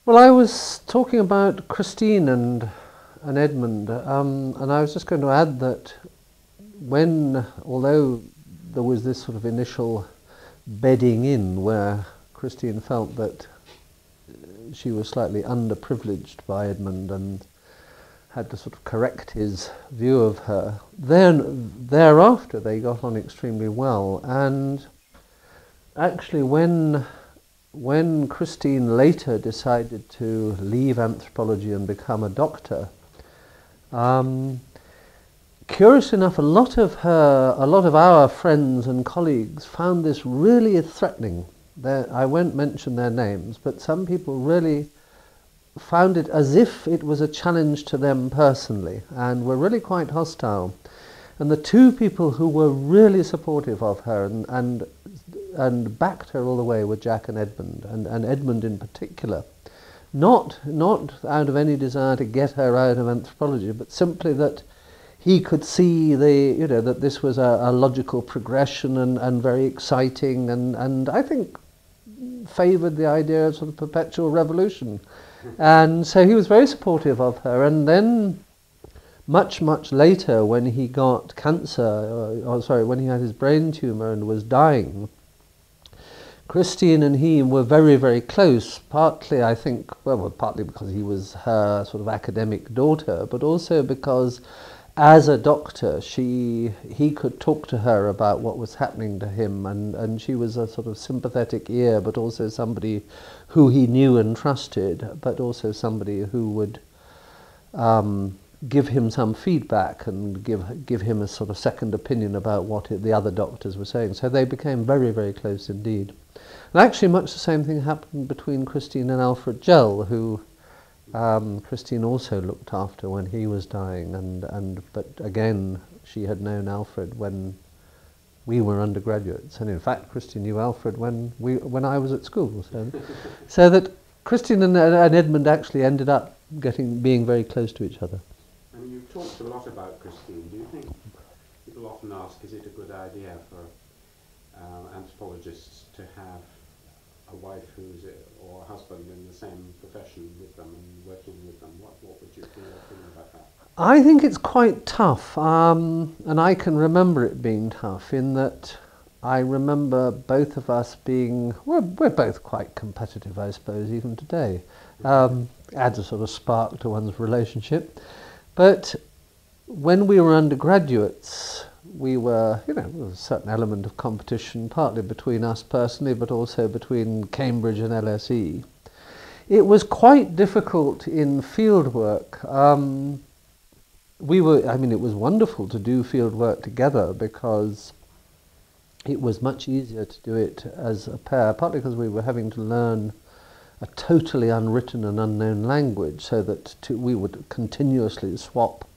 Well, I was talking about Christine and Edmund, and I was just going to add that although there was this sort of initial bedding in where Christine felt that she was slightly underprivileged by Edmund and had to sort of correct his view of her, then thereafter they got on extremely well. And actually, when Christine later decided to leave anthropology and become a doctor, um, curious enough, a lot of our friends and colleagues found this really threatening. I won't mention their names, but some people really found it as if it was a challenge to them personally and were really quite hostile. And the two people who were really supportive of her and backed her all the way were Jack and Edmund, and Edmund in particular. Not out of any desire to get her out of anthropology, but simply that he could see that this was a logical progression and very exciting, and I think favoured the idea of sort of perpetual revolution. And so he was very supportive of her. And then much later, when he got cancer, when he had his brain tumour and was dying, Christine and he were very, very close, partly, I think, partly because he was her sort of academic daughter, but also because as a doctor, he could talk to her about what was happening to him, and she was a sort of sympathetic ear, but also somebody who he knew and trusted, but also somebody who would give him some feedback and give him a sort of second opinion about what the other doctors were saying. So they became very, very close indeed. And actually much the same thing happened between Christine and Alfred Gell, who Christine also looked after when he was dying, but again she had known Alfred when we were undergraduates, and in fact Christine knew Alfred when I was at school. So that Christine and Edmund actually ended up being very close to each other. I mean, you've talked a lot about Christine. Do you think, people often ask, is it a good idea for anthropologists to have a wife or a husband in the same profession with them and working with them? What would you feel about that? I think it's quite tough, and I can remember it being tough in that I remember both of us we're both quite competitive, I suppose, even today. Adds a sort of spark to one's relationship. But when we were undergraduates, there was a certain element of competition, partly between us personally, but also between Cambridge and LSE. It was quite difficult in field work. It was wonderful to do field work together because it was much easier to do it as a pair, partly because we were having to learn a totally unwritten and unknown language, so that we would continuously swap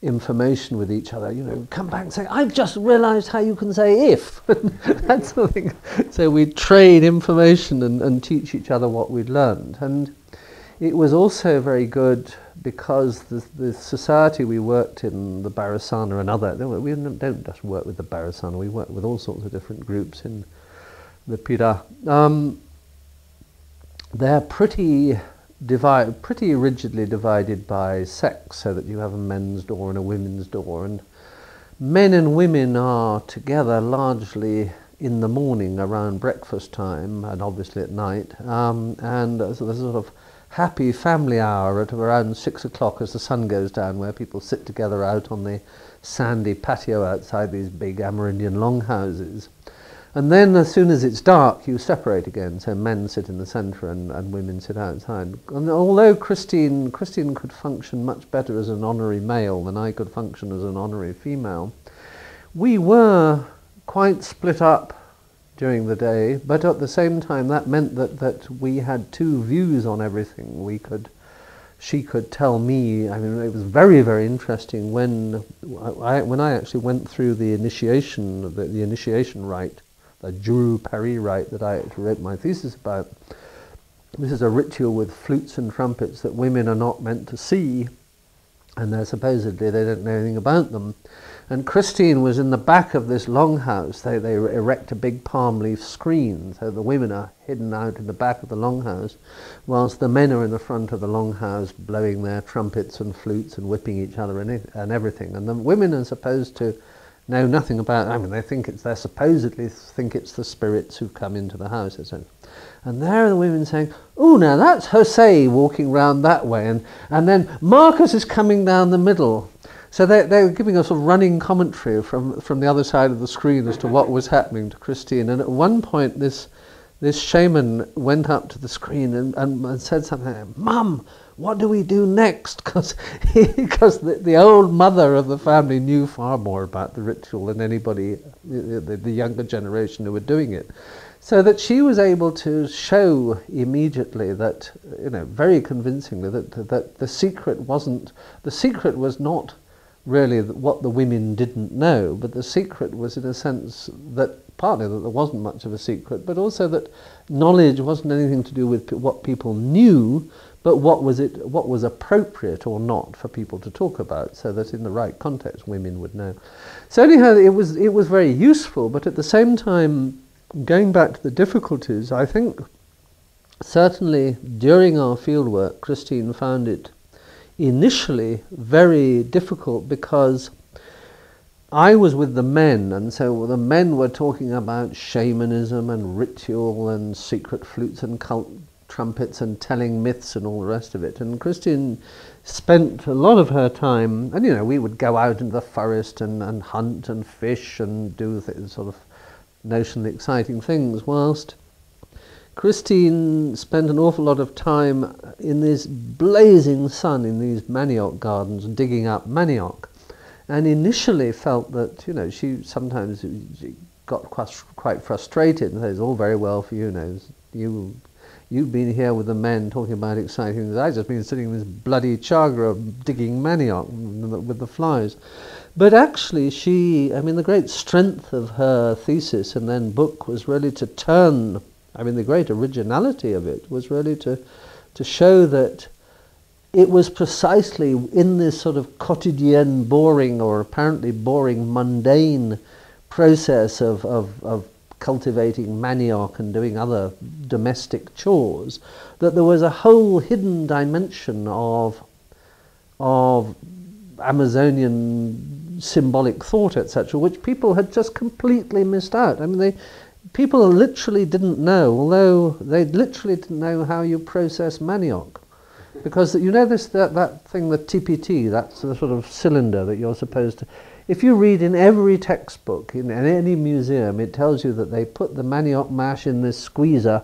information with each other, come back and say, I've just realised how you can say if, that sort of thing. So we'd trade information and teach each other what we'd learned. And it was also very good because the society we worked in, the Barasana and we don't just work with the Barasana, we work with all sorts of different groups in the Pira. They're pretty rigidly divided by sex, so that you have a men's door and a women's door, and men and women are together largely in the morning around breakfast time, and obviously at night, and so there's a sort of happy family hour at around 6 o'clock as the sun goes down, where people sit together out on the sandy patio outside these big Amerindian longhouses. And then as soon as it's dark, you separate again. So men sit in the centre and women sit outside. And although Christine could function much better as an honorary male than I could function as an honorary female, we were quite split up during the day, but at the same time that meant that we had two views on everything. She could tell me, it was very, very interesting when I actually went through the initiation rite, the Juru Pari rite that I actually wrote my thesis about. This is a ritual with flutes and trumpets that women are not meant to see, and they don't know anything about them. And Christine was in the back of this longhouse. They erect a big palm leaf screen, so the women are hidden out in the back of the longhouse, whilst the men are in the front of the longhouse blowing their trumpets and flutes and whipping each other and everything. And the women are supposed to know nothing about, I mean, they supposedly think it's the spirits who've come into the house, etc. And there are the women saying, oh, now that's Jose walking round that way, and then Marcus is coming down the middle. So they were giving us a running commentary from the other side of the screen as to what was happening to Christine. And at one point, this shaman went up to the screen and said something like, Mum, what do we do next? Because the old mother of the family knew far more about the ritual than anybody, the younger generation who were doing it. So that she was able to show immediately that, very convincingly, that the secret was not really what the women didn't know, but the secret was in a sense that partly that there wasn't much of a secret, but also that knowledge wasn't anything to do with what people knew, but what was appropriate or not for people to talk about, so that in the right context women would know. So anyhow, it was very useful, but at the same time, going back to the difficulties, I think certainly during our fieldwork, Christine found it initially very difficult because I was with the men, and so the men were talking about shamanism and ritual and secret flutes and cult trumpets and telling myths and all the rest of it. And Christine spent a lot of her time, and we would go out into the forest and hunt and fish and do sort of notionally exciting things, whilst Christine spent an awful lot of time in this blazing sun in these manioc gardens digging up manioc, and initially felt that she sometimes got quite frustrated and said, it's all very well for you've been here with the men talking about exciting things, I've just been sitting in this bloody chagra digging manioc with the flies. But actually the great strength of her thesis and then book was really to turn, the great originality of it was really to show that it was precisely in this sort of quotidienne, boring or apparently boring, mundane process of cultivating manioc and doing other domestic chores, that there was a whole hidden dimension of Amazonian symbolic thought, etc., which people had just completely missed out. People literally didn't know, although they literally didn't know how you process manioc. Because that thing, the TPT, that's the sort of cylinder that you're supposed to... If you read in every textbook, in any museum, it tells you that they put the manioc mash in this squeezer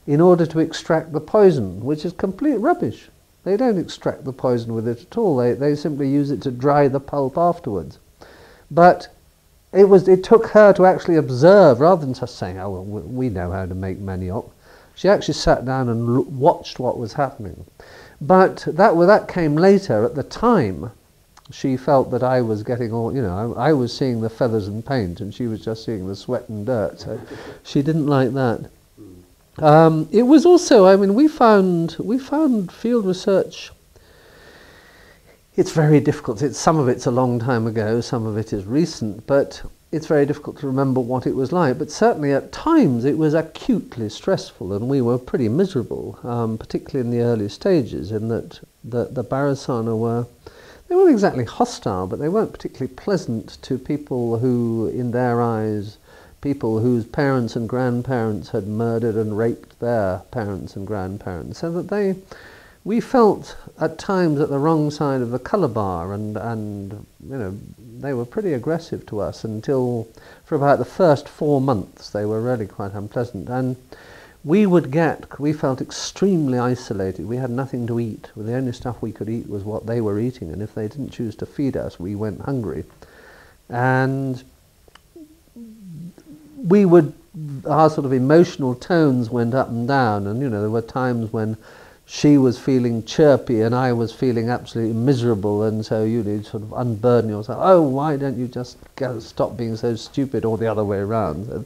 in order to extract the poison, which is complete rubbish. They don't extract the poison with it at all. They simply use it to dry the pulp afterwards. But it took her to actually observe, rather than just saying, oh, well, we know how to make manioc. She actually sat down and watched what was happening. But that came later. At the time, she felt that I was getting all, I was seeing the feathers and paint, and she was just seeing the sweat and dirt. So she didn't like that. It was also, we found field research. It's very difficult. Some of it's a long time ago, some of it is recent, but it's very difficult to remember what it was like. But certainly at times it was acutely stressful, and we were pretty miserable, particularly in the early stages, in that the Barasana they weren't exactly hostile, but they weren't particularly pleasant to people who, in their eyes, people whose parents and grandparents had murdered and raped their parents and grandparents, so that we felt at times at the wrong side of the colour bar, and they were pretty aggressive to us until, for about the first 4 months, they were really quite unpleasant. And we felt extremely isolated. We had nothing to eat. The only stuff we could eat was what they were eating, and if they didn't choose to feed us, we went hungry. And our sort of emotional tones went up and down, and there were times when she was feeling chirpy and I was feeling absolutely miserable, and so you'd sort of unburden yourself. Oh, why don't you just stop being so stupid, or the other way around? And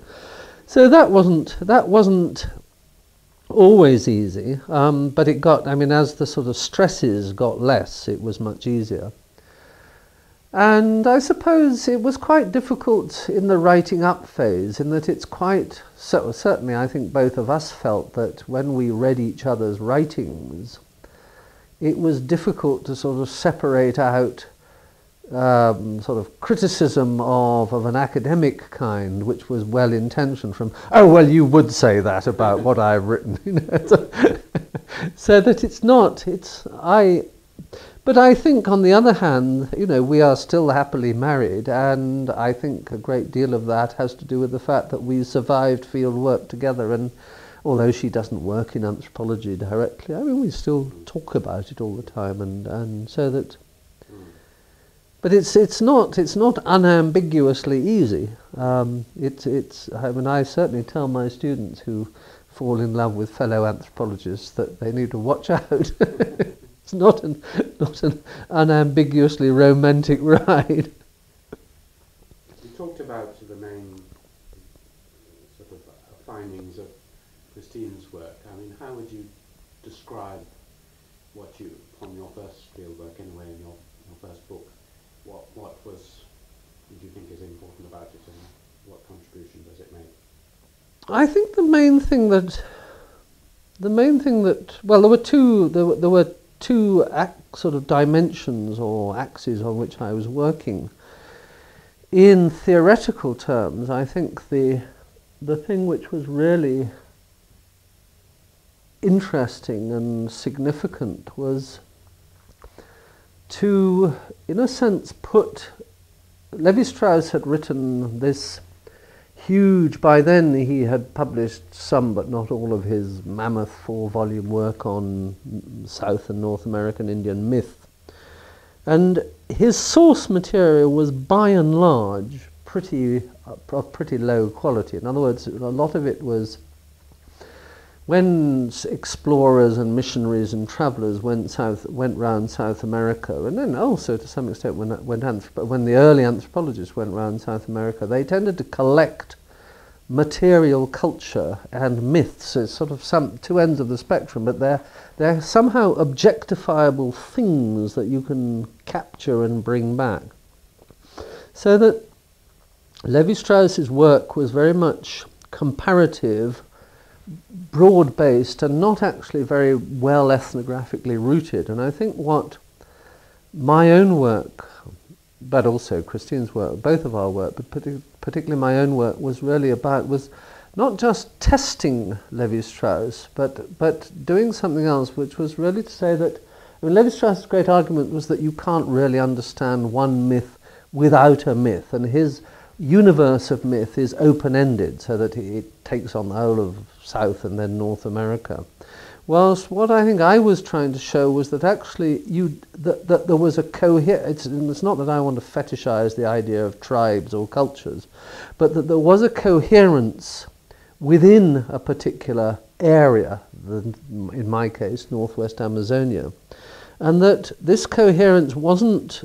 so that wasn't always easy, but it got, as the sort of stresses got less, it was much easier. And I suppose it was quite difficult in the writing up phase, in that it's quite, so certainly I think both of us felt that when we read each other's writings, it was difficult to sort of separate out sort of criticism of an academic kind, which was well intentioned, from, oh well, you would say that about what I've written, you know. So that it's not, but I think on the other hand, you know, we are still happily married, and I think a great deal of that has to do with the fact that we survived field work together, and although she doesn't work in anthropology directly, I mean, we still talk about it all the time, and so that. But it's not unambiguously easy. I mean, I certainly tell my students who fall in love with fellow anthropologists that they need to watch out. It's not an unambiguously romantic ride. You talked about the main sort of findings of Christine's work. I mean, how would you describe what you, from your first fieldwork anyway, in your first book, what did you think is important about it, and what contribution does it make? I think the main thing that well, there were two sort of dimensions or axes on which I was working. In theoretical terms, I think the thing which was really interesting and significant was to, in a sense, Levi-Strauss had written this huge, by then he had published some but not all of his mammoth 4-volume work on South and North American Indian myth. And his source material was by and large of pretty low quality. In other words, a lot of it was when explorers and missionaries and travellers went round South America, and then also to some extent when the early anthropologists went round South America, they tended to collect material culture and myths as sort of some two ends of the spectrum, but they're somehow objectifiable things that you can capture and bring back. So that Levi-Strauss's work was very much comparative, broad-based, and not actually very well ethnographically rooted. And I think what my own work, but also Christine's work, both of our work, but particularly my own work, was really about, was not just testing Levi-Strauss, but doing something else, which was really to say that, I mean, Levi-Strauss's great argument was that you can't really understand one myth without a myth, and his universe of myth is open-ended, so that it takes on the whole of South and then North America. Whilst what I think I was trying to show was that actually that there was a it's not that I want to fetishize the idea of tribes or cultures, but that there was a coherence within a particular area, in my case, Northwest Amazonia, and that this coherence wasn't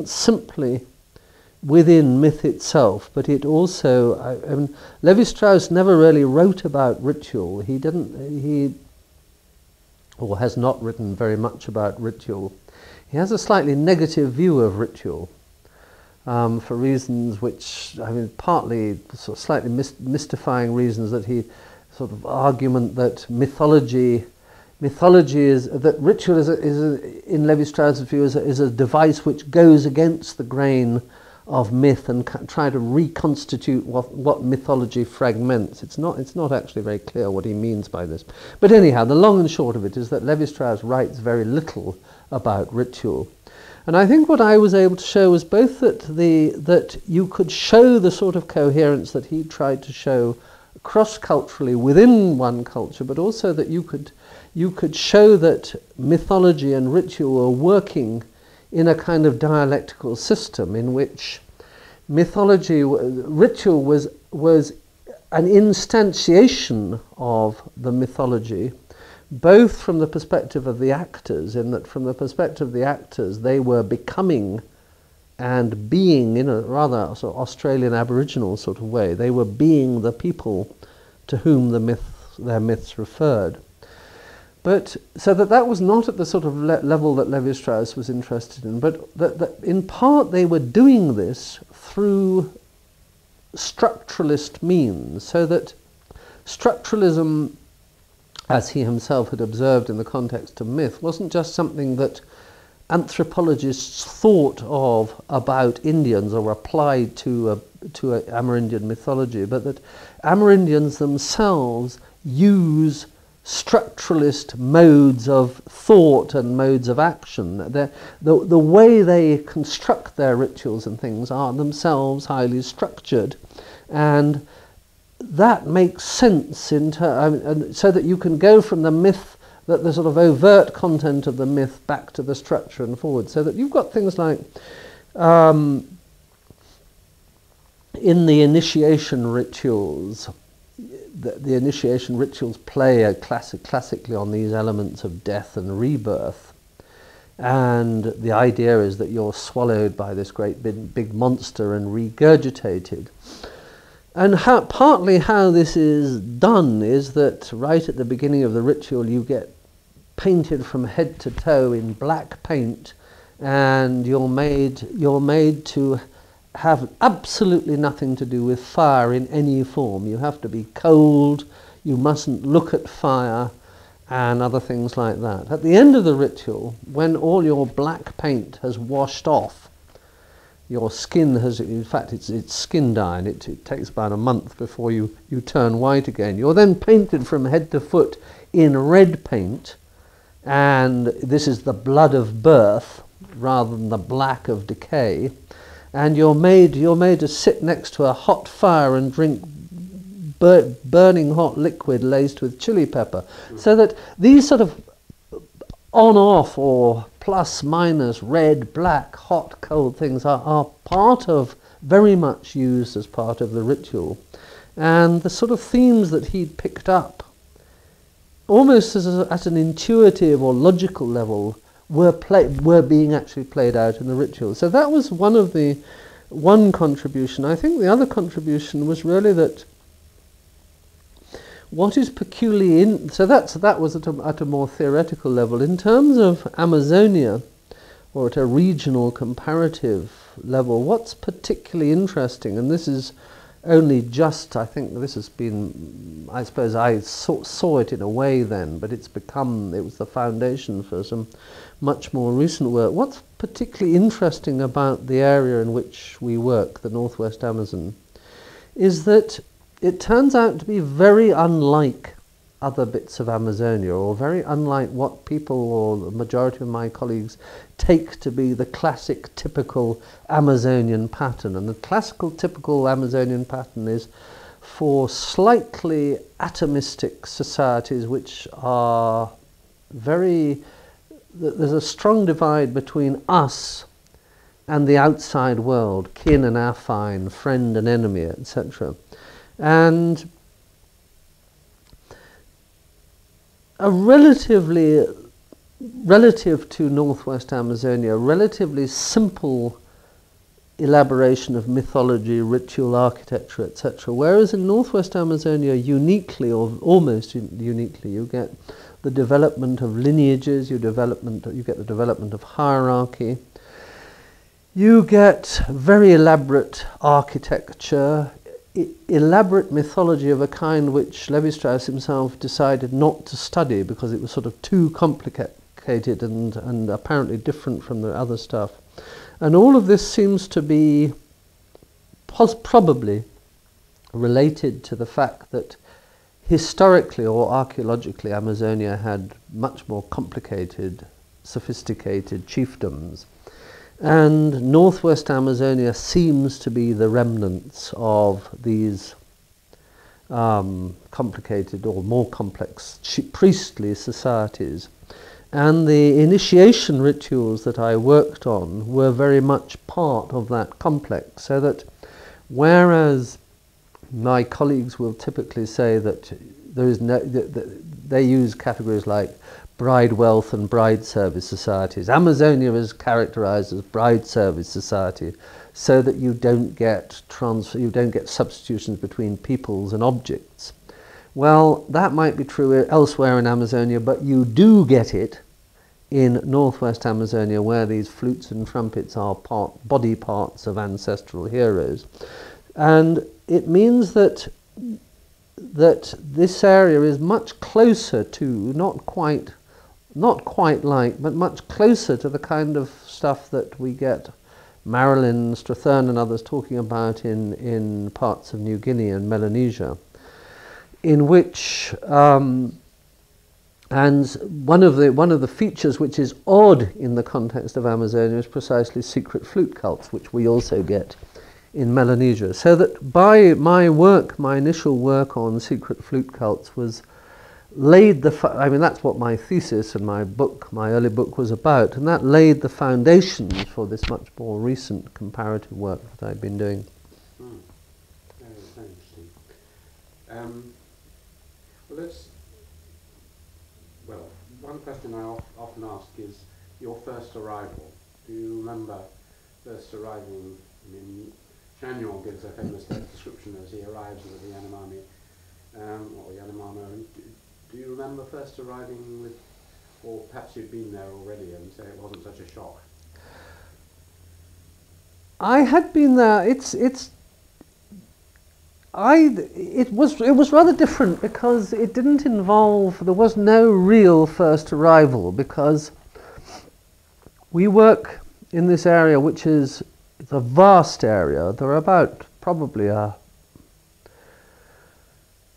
simply within myth itself, but it also, I mean, Levi-Strauss never really wrote about ritual. He has not written very much about ritual. He has a slightly negative view of ritual, for reasons which, I mean, partly sort of slightly mystifying reasons, that he sort of argument that mythology is, that ritual is in Levi-Strauss's view is a device which goes against the grain of myth and try to reconstitute what mythology fragments. It's not actually very clear what he means by this. But anyhow, the long and short of it is that Levi-Strauss writes very little about ritual. And I think what I was able to show was both that you could show the sort of coherence that he tried to show cross-culturally within one culture, but also that you could show that mythology and ritual are working in a kind of dialectical system in which ritual was an instantiation of the mythology, both from the perspective of the actors, in that from the perspective of the actors they were becoming and being, in a rather sort of Australian Aboriginal sort of way, they were being the people to whom their myths referred. But so that was not at the sort of level that Levi-Strauss was interested in, but that in part they were doing this through structuralist means, so that structuralism, as he himself had observed in the context of myth, wasn't just something that anthropologists thought of about Indians or applied to Amerindian mythology, but that Amerindians themselves use structuralist modes of thought and modes of action. The way they construct their rituals and things are themselves highly structured, and that makes sense so that you can go from the myth, that the sort of overt content of the myth, back to the structure and forward, so that you've got things like in the initiation rituals. The initiation rituals play classically on these elements of death and rebirth, and the idea is that you're swallowed by this great big monster and regurgitated. And partly how this is done is that right at the beginning of the ritual you get painted from head to toe in black paint, and you're made to have absolutely nothing to do with fire in any form. You have to be cold, you mustn't look at fire, and other things like that. At the end of the ritual, when all your black paint has washed off, your skin has, in fact it's skin dye, and it takes about a month before you turn white again. You're then painted from head to foot in red paint, and this is the blood of birth rather than the black of decay. And you're made to sit next to a hot fire and drink burning hot liquid laced with chili pepper. So that these sort of on-off or plus-minus red, black, hot, cold things are part of, very much used as part of the ritual. And the sort of themes that he'd picked up, almost at an intuitive or logical level, were being actually played out in the ritual. So that was one contribution. I think the other contribution was really that what is peculiar so that was at a more theoretical level. In terms of Amazonia, or at a regional comparative level, what's particularly interesting, and this is only just, I think this has been, I suppose I saw it in a way then, but it was the foundation for some much more recent work. What's particularly interesting about the area in which we work, the Northwest Amazon, is that it turns out to be very unlike other bits of Amazonia, or very unlike what people, or the majority of my colleagues, take to be the classic typical Amazonian pattern. And the classical typical Amazonian pattern is for slightly atomistic societies which are there's a strong divide between us and the outside world, kin and affine, friend and enemy, etc. And a relative to Northwest Amazonia, relatively simple elaboration of mythology, ritual, architecture, etc. Whereas in Northwest Amazonia, uniquely, or almost uniquely, you get the development of lineages, you get the development of hierarchy, you get very elaborate architecture, elaborate mythology of a kind which Levi-Strauss himself decided not to study because it was sort of too complicated and apparently different from the other stuff. And all of this seems to be probably related to the fact that historically or archaeologically Amazonia had much more complicated, sophisticated chiefdoms. And Northwest Amazonia seems to be the remnants of these complicated or more complex priestly societies. And the initiation rituals that I worked on were very much part of that complex, so that whereas my colleagues will typically say that there is they use categories like bride wealth and bride service societies. Amazonia is characterized as bride service society, so that you don't get substitutions between peoples and objects. Well, that might be true elsewhere in Amazonia, but you do get it in northwest Amazonia, where these flutes and trumpets are body parts of ancestral heroes. And it means that this area is much closer to, not quite like, but much closer to the kind of stuff that we get Marilyn Strathern and others talking about in parts of New Guinea and Melanesia, in which and one of the features which is odd in the context of Amazonia is precisely secret flute cults, which we also get in Melanesia. So that by my initial work on secret flute cults was laid I mean, that's what my thesis and my early book was about, and that laid the foundations for this much more recent comparative work that I've been doing. Very interesting. Well, one question I often ask is your first arrival. Do you remember first arriving? I mean, Chagnon gives a famous description as he arrives at the Yanomami, or Yanomamo. Do you remember first arriving with, or perhaps you'd been there already and say it wasn't such a shock? I had been there. It was rather different because it didn't involve, there was no real first arrival, because we work in this area which is a vast area. There are about probably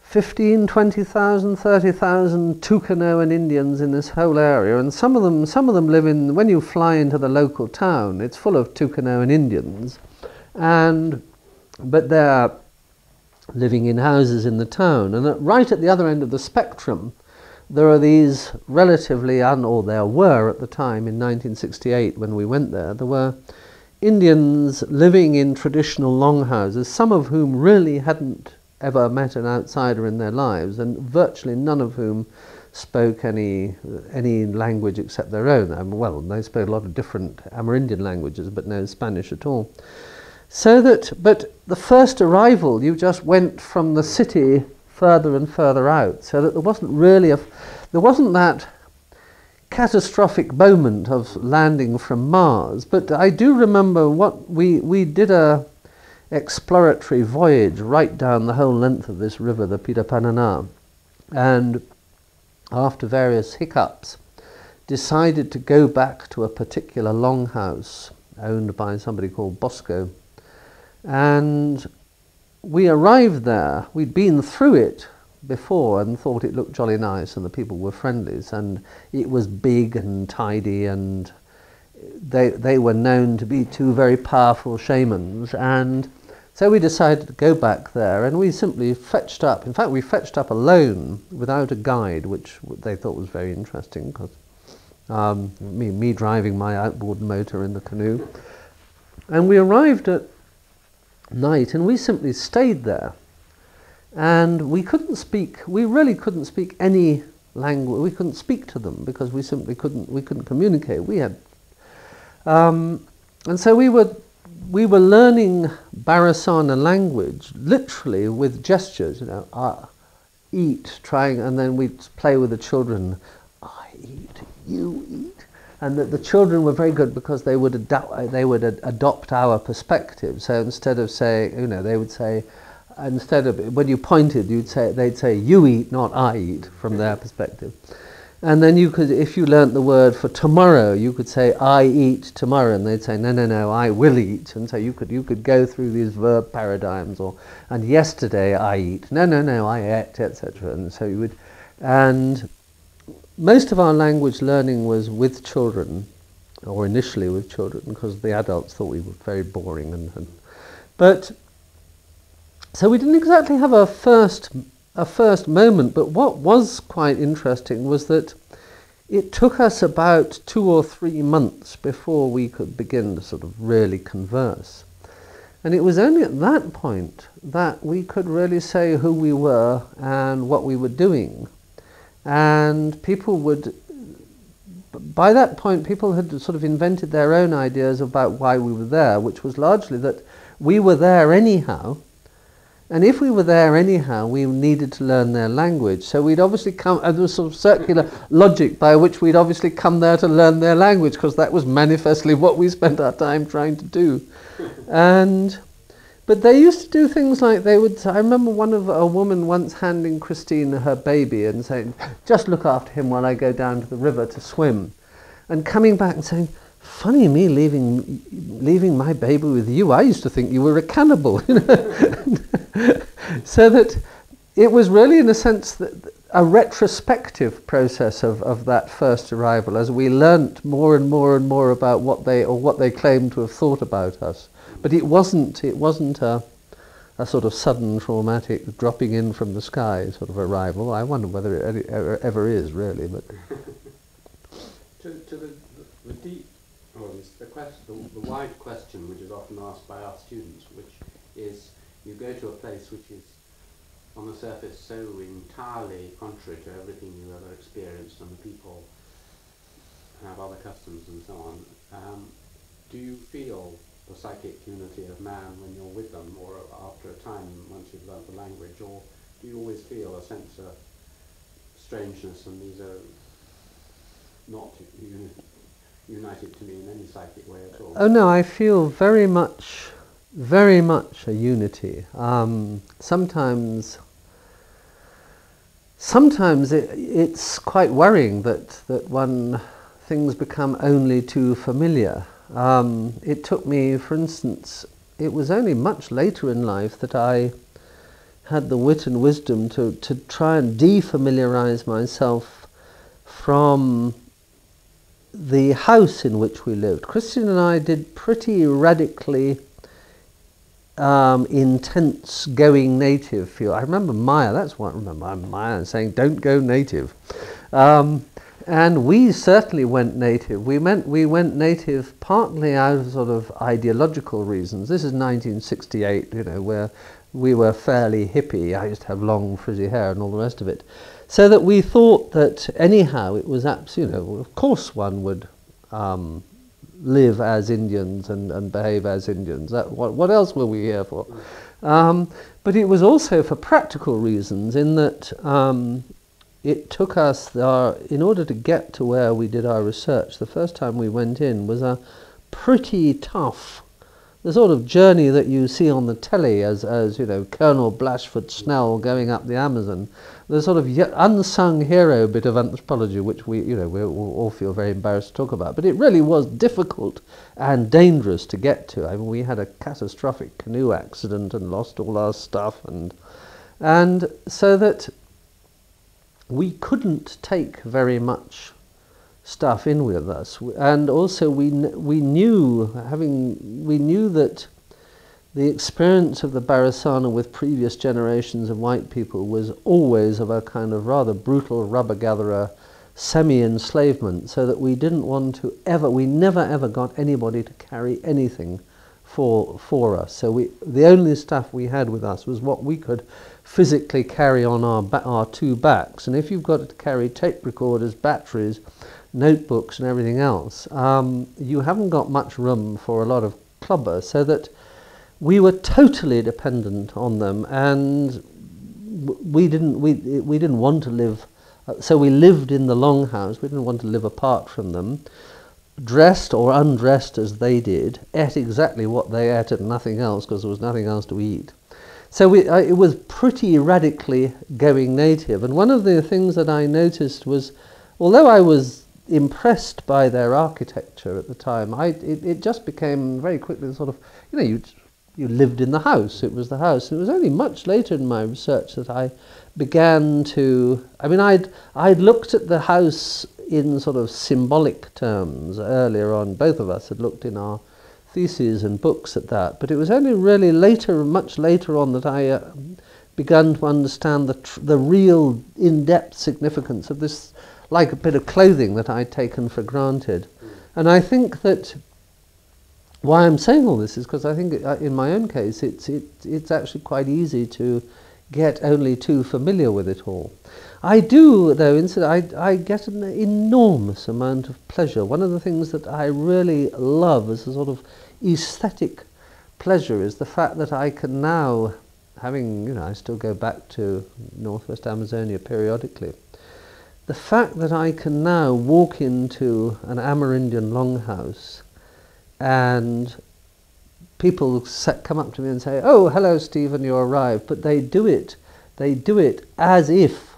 15, 20,000, 30,000 Tucanoan Indians in this whole area, and some of them live in, when you fly into the local town, it's full of Tucanoan Indians, but they're living in houses in the town. And right at the other end of the spectrum, there are these relatively, or there were at the time in 1968 when we went there were Indians living in traditional longhouses, some of whom really hadn't ever met an outsider in their lives, and virtually none of whom spoke any language except their own. Well, they spoke a lot of different Amerindian languages, but no Spanish at all. But the first arrival, you just went from the city further and further out, so that there wasn't that catastrophic moment of landing from Mars. But I do remember what we did a exploratory voyage right down the whole length of this river, the Pirapanana, and after various hiccups decided to go back to a particular longhouse owned by somebody called Bosco. And we arrived there. We'd been through it before and thought it looked jolly nice and the people were friendlies, and it was big and tidy, and they were known to be two very powerful shamans. And so we decided to go back there, and we simply fetched up. In fact, we fetched up alone without a guide, which they thought was very interesting, because me driving my outboard motor in the canoe. And we arrived at night, and we simply stayed there. And we really couldn't speak any language. We couldn't speak to them because we simply couldn't communicate. And so we were learning Barasana language, literally with gestures, eat, and then we'd play with the children, I eat, you eat. And the children were very good because they would adopt our perspective. So instead of saying, they would say, instead of, when you pointed, they'd say, you eat, not I eat, from their perspective. And then you could, if you learnt the word for tomorrow, you could say, I eat tomorrow, and they'd say, no, I will eat. And so you could go through these verb paradigms, and yesterday I eat, no, I ate, etc. And so you would, and most of our language learning was with children, or initially with children, because the adults thought we were very boring. But so we didn't exactly have a first moment, but what was quite interesting was that it took us about 2 or 3 months before we could begin to sort of really converse. And it was only at that point that we could really say who we were and what we were doing. And by that point, people had sort of invented their own ideas about why we were there, which was largely that we were there anyhow, And if we were there anyhow, we needed to learn their language. So we'd obviously come, and there was sort of circular logic by which we'd obviously come there to learn their language, because that was manifestly what we spent our time trying to do. But they used to do things like I remember a woman once handing Christine her baby and saying, just look after him while I go down to the river to swim. And coming back and saying, funny me leaving my baby with you. I used to think you were a cannibal. So that it was really, in a sense, a retrospective process of that first arrival, as we learnt more and more and more about what they claimed to have thought about us. But it wasn't a sort of sudden traumatic dropping in from the sky sort of arrival. I wonder whether it ever is, really. But to the deep, or the wide question which is often asked by our students, which is, you go to a place which is on the surface so entirely contrary to everything you've ever experienced, and the people have other customs and so on. Do you feel the psychic unity of man when you're with them, or after a time, once you've learnt the language, or do you always feel a sense of strangeness, and these are not united to me in any psychic way at all? oh no, I feel very much a unity. Sometimes it's quite worrying that things become only too familiar. It took me, for instance, it was only much later in life that I had the wit and wisdom to try and defamiliarize myself from the house in which we lived. Christian and I did pretty radically intense going native feel. I remember Maya, that's what I remember, Maya saying, don't go native. And we certainly went native. We went native partly out of sort of ideological reasons. This is 1968, where we were fairly hippie. I used to have long frizzy hair and all the rest of it. So that we thought that anyhow it was of course one would live as Indians and behave as Indians. What else were we here for? But it was also for practical reasons, in that it took us, in order to get to where we did our research, the first time we went in was a pretty tough, the sort of journey that you see on the telly as Colonel Blashford Snell going up the Amazon, the sort of unsung hero bit of anthropology, which we all feel very embarrassed to talk about. But it really was difficult and dangerous to get to. I mean, we had a catastrophic canoe accident and lost all our stuff, and so that we couldn't take very much stuff in with us, and also we knew that the experience of the Barasana with previous generations of white people was always of a kind of rather brutal rubber-gatherer semi-enslavement, so that we didn't want to we never ever got anybody to carry anything for us. So the only stuff we had with us was what we could physically carry on our two backs. And if you've got to carry tape recorders, batteries, notebooks and everything else, you haven't got much room for a lot of clubber, so that we were totally dependent on them, and we didn't want to live, so we lived in the longhouse. We didn't want to live apart from them, dressed or undressed as they did, ate exactly what they ate and nothing else, because there was nothing else to eat. So it was pretty radically going native. And one of the things that I noticed was, although I was impressed by their architecture at the time, it just became very quickly sort of, you lived in the house. It was the house. And it was only much later in my research that I began to, I'd looked at the house in sort of symbolic terms earlier on. Both of us had looked in our theses and books at that, but it was only really later, much later on, that I began to understand the real in-depth significance of this, like a bit of clothing that I'd taken for granted. And I think that why I'm saying all this is because I think in my own case it's actually quite easy to get only too familiar with it all. I do, though, I get an enormous amount of pleasure. One of the things that I really love as a sort of aesthetic pleasure is the fact that I can now having, I still go back to northwest Amazonia periodically. The fact that I can now walk into an Amerindian longhouse and people come up to me and say, "Oh, hello, Stephen, you arrived," but they do it as if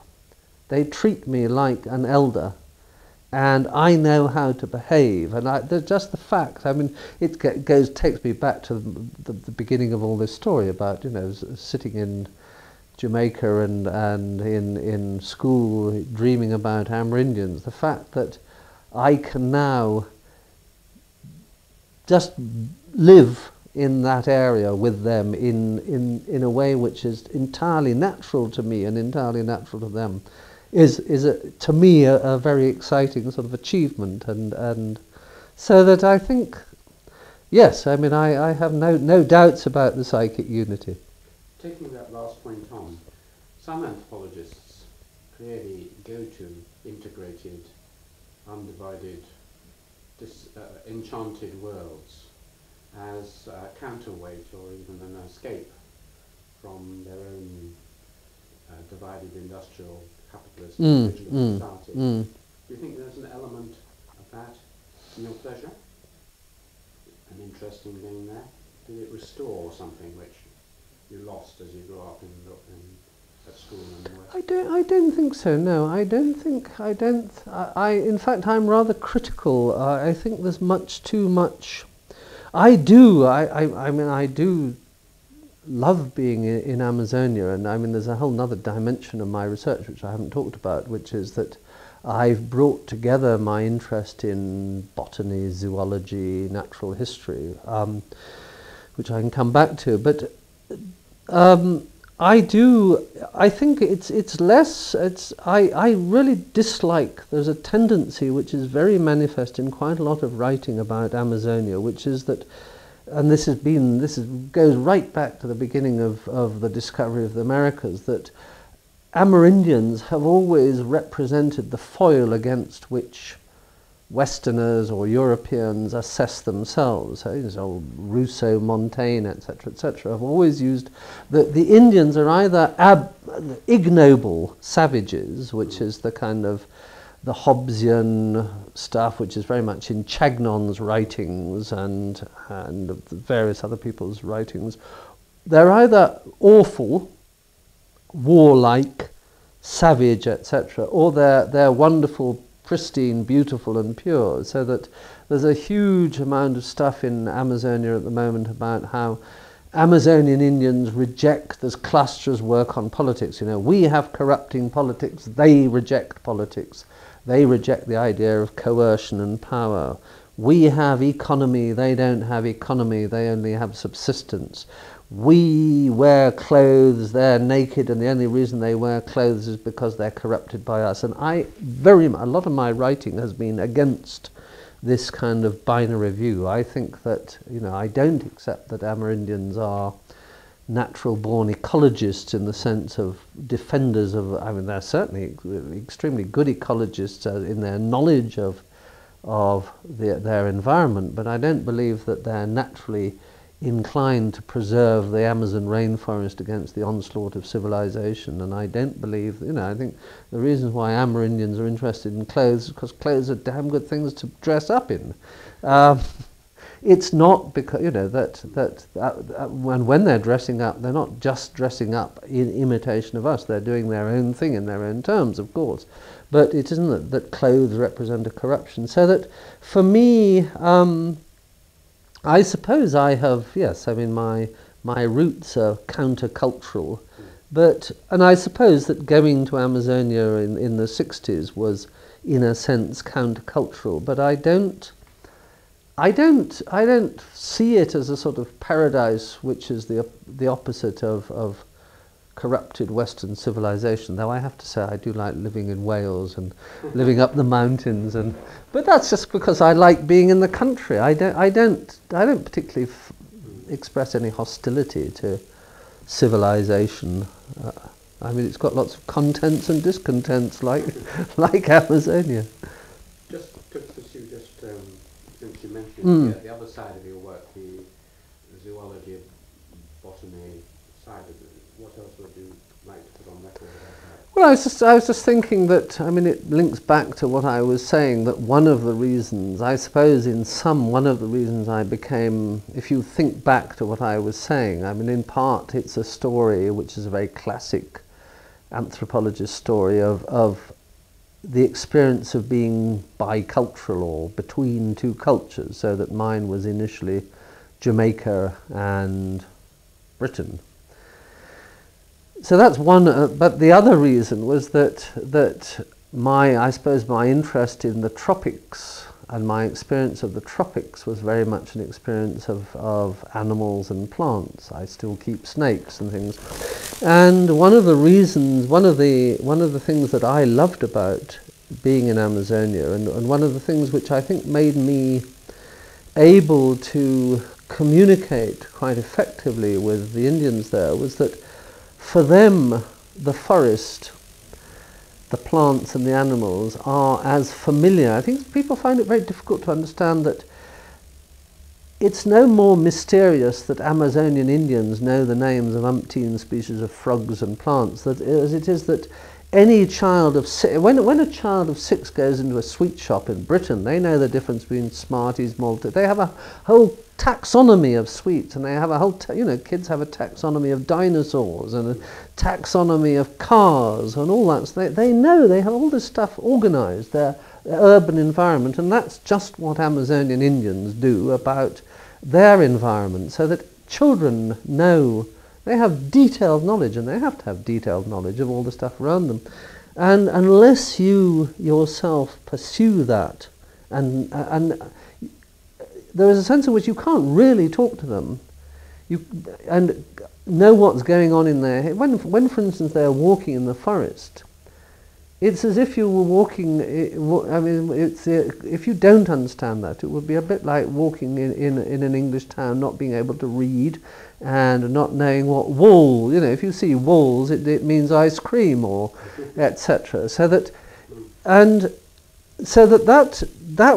they treat me like an elder, and I know how to behave. And just the fact, it takes me back to the beginning of all this story about, sitting in Jamaica and in school dreaming about Amerindians. The fact that I can now just live in that area with them in a way which is entirely natural to me and entirely natural to them is to me a very exciting sort of achievement, and so that I think, yes, I have no doubts about the psychic unity. Taking that last point on, some anthropologists clearly go to integrated, undivided, enchanted worlds as a counterweight or even an escape from their own divided industrial capitalist individualist society. Do you think there's an element of that in your pleasure? An interest in being there? Did it restore something which you lost as you grew up at school in the West? I don't think so. No, I in fact, I'm rather critical. I think there's much too much. I do love being in Amazonia, and there's a whole other dimension of my research which I haven't talked about, which is that I've brought together my interest in botany, zoology, natural history, which I can come back to. But I think I really dislike, there's a tendency which is very manifest in quite a lot of writing about Amazonia, which is that, and this goes right back to the beginning of the discovery of the Americas, that Amerindians have always represented the foil against which Westerners or Europeans assess themselves. So Rousseau, Montaigne, etc., have always used that the Indians are either ignoble savages, which is the kind of the Hobbesian stuff, which is very much in Chagnon's writings and various other people's writings. They're either awful, warlike, savage, etc., or they're wonderful, pristine, beautiful and pure. So that there's a huge amount of stuff in Amazonia at the moment about how Amazonian Indians reject, there's clusters work on politics. We have corrupting politics, they reject politics. They reject the idea of coercion and power. We have economy, they don't have economy, they only have subsistence. We wear clothes, they're naked, and the only reason they wear clothes is because they're corrupted by us. And a lot of my writing has been against this kind of binary view. I think that, I don't accept that Amerindians are natural-born ecologists in the sense of defenders of, they're certainly extremely good ecologists in their knowledge of their environment, but I don't believe that they're naturally inclined to preserve the Amazon rainforest against the onslaught of civilization. And I don't believe, I think the reasons why Amerindians are interested in clothes is because clothes are damn good things to dress up in. It's not because, when they're dressing up, they're not just dressing up in imitation of us. They're doing their own thing in their own terms, of course. But it isn't that clothes represent a corruption. So that, for me, I suppose I have, yes, my roots are countercultural. And I suppose that going to Amazonia in the 60s was, in a sense, countercultural. But I don't see it as a sort of paradise which is the opposite of corrupted Western civilization. Though I have to say I do like living in Wales and living up the mountains, but that's just because I like being in the country. I don't particularly express any hostility to civilization. It's got lots of contents and discontents, like Amazonia. Just to pursue, since you mentioned the other side of your work, the zoology, botany side of it, you like to put on record about Well, I was just thinking that, I mean, it links back to what I was saying, that one of the reasons, I suppose one of the reasons I became, if you think back to what I was saying, I mean, in part it's a story which is a very classic anthropologist story of the experience of being bicultural or between two cultures, so that mine was initially Jamaica and Britain. So that's one, but the other reason was that I suppose my interest in the tropics and my experience of the tropics was very much an experience of animals and plants. I still keep snakes and things. And one of the reasons, one of the things that I loved about being in Amazonia, and one of the things which I think made me able to communicate quite effectively with the Indians there, was that for them, the forest, the plants and the animals are as familiar. I think people find it very difficult to understand that it's no more mysterious that Amazonian Indians know the names of umpteen species of frogs and plants as it is that any child of six, when a child of 6 goes into a sweet shop in Britain, they know the difference between Smarties, Malta. They have a whole taxonomy of sweets, and they have a whole, kids have a taxonomy of dinosaurs and a taxonomy of cars and all that. So they know, they have all this stuff organised, their urban environment, and that's just what Amazonian Indians do about their environment, so that children know. They have detailed knowledge, and they have to have detailed knowledge of all the stuff around them. And unless you yourself pursue that, and there is a sense in which you can't really talk to them, and know what's going on in their head. When, for instance, they're walking in the forest, it's as if you were walking. I mean, if you don't understand that, it would be a bit like walking in an English town, not being able to read, and not knowing what wool. If you see walls, it means ice cream or etc. So that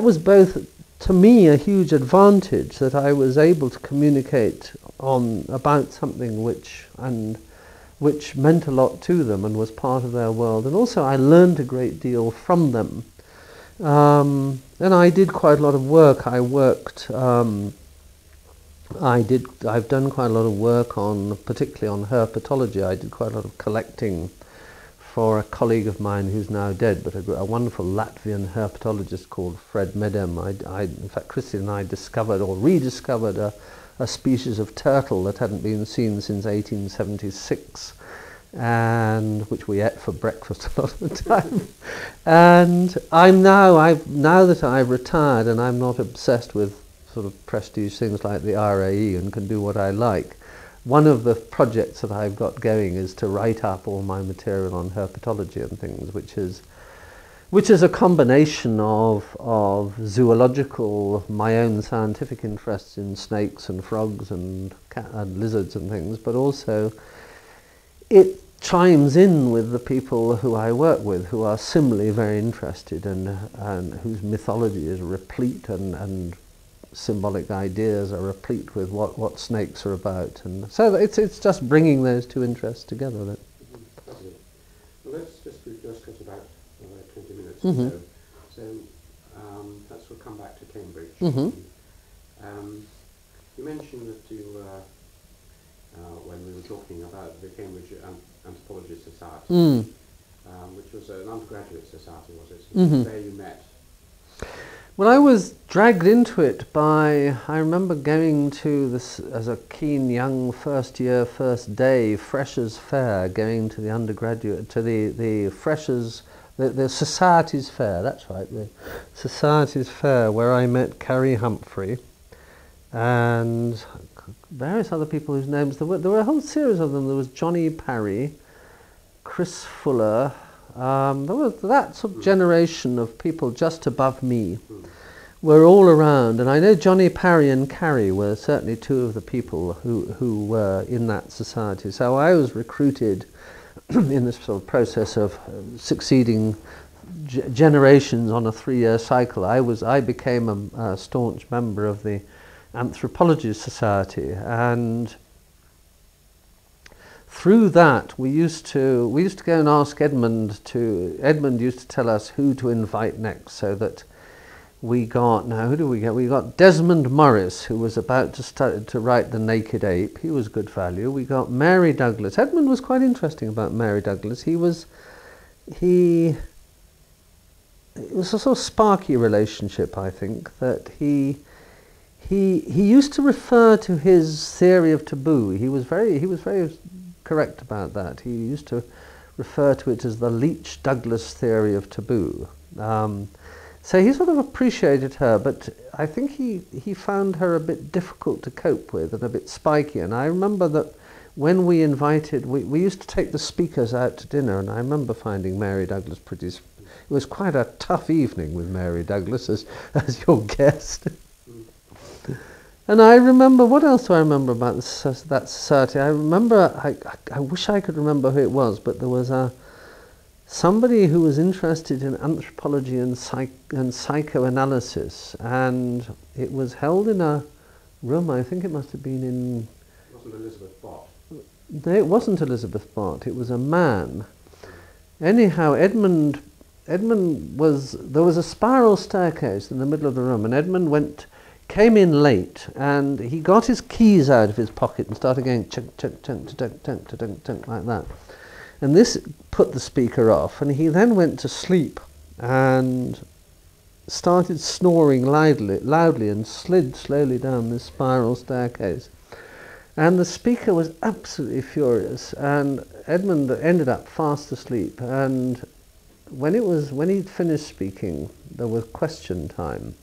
was both to me a huge advantage, that I was able to communicate about something which meant a lot to them and was part of their world, and also I learned a great deal from them. And I did quite a lot of work. I've done quite a lot of work particularly on herpetology. I did quite a lot of collecting for a colleague of mine who's now dead, but a wonderful Latvian herpetologist called Fred Medem. In fact, Christine and I discovered or rediscovered a species of turtle that hadn't been seen since 1876, and which we ate for breakfast a lot of the time. And now that I've retired and I'm not obsessed with sort of prestige things like the RAE and can do what I like, one of the projects that I've got going is to write up all my material on herpetology and things, which is a combination of zoological, my own scientific interests in snakes and frogs and lizards and things, but also it chimes in with the people who I work with, who are similarly very interested and whose mythology is replete and symbolic ideas are replete with what snakes are about. And so it's just bringing those two interests together. Well, let's just got about 20 minutes Mm-hmm. or so. So perhaps we'll come back to Cambridge. Mm-hmm. You mentioned that you, when we were talking about the Cambridge Anthropology Society, which was an undergraduate society, was it? Mm-hmm. There you met. Well, I was dragged into it I remember going to this as a keen young first day freshers fair, going to the undergraduate, to the freshers, the society's fair, that's right, the society's fair, where I met Carrie Humphrey and various other people whose names, there were a whole series of them. There was Johnny Parry, Chris Fuller. There was that sort of generation of people just above me were all around, and I know Johnny Parry and Carrie were certainly two of the people who were in that society. So I was recruited in this sort of process of succeeding generations on a 3-year cycle. I became a staunch member of the Anthropology Society, and through that, we used to go and ask Edmund used to tell us who to invite next, so that we got, now who do we get? We got Desmond Morris, who was about to start to write The Naked Ape. He was good value. We got Mary Douglas. Edmund was quite interesting about Mary Douglas. It was a sort of sparky relationship, I think, that he used to refer to his theory of taboo. He was very correct about that. He used to refer to it as the Leach-Douglas theory of taboo. So he sort of appreciated her, but I think he found her a bit difficult to cope with and a bit spiky. And I remember that when we used to take the speakers out to dinner, and I remember finding Mary Douglas it was quite a tough evening with Mary Douglas as your guest. And I remember, what else do I remember about that society? I remember, I wish I could remember who it was, but there was somebody who was interested in anthropology and psychoanalysis, and it was held in a room, I think it must have been in... It wasn't Elizabeth Bott. No, it wasn't Elizabeth Bott, it was a man. Anyhow, Edmund there was a spiral staircase in the middle of the room, and Edmund came in late, and he got his keys out of his pocket and started going chunk, chunk, chunk, chunk, chunk, chunk, chunk, like that. And this put the speaker off, and he then went to sleep and started snoring loudly and slid slowly down this spiral staircase. And the speaker was absolutely furious, and Edmund ended up fast asleep. And when he'd finished speaking, there was question time.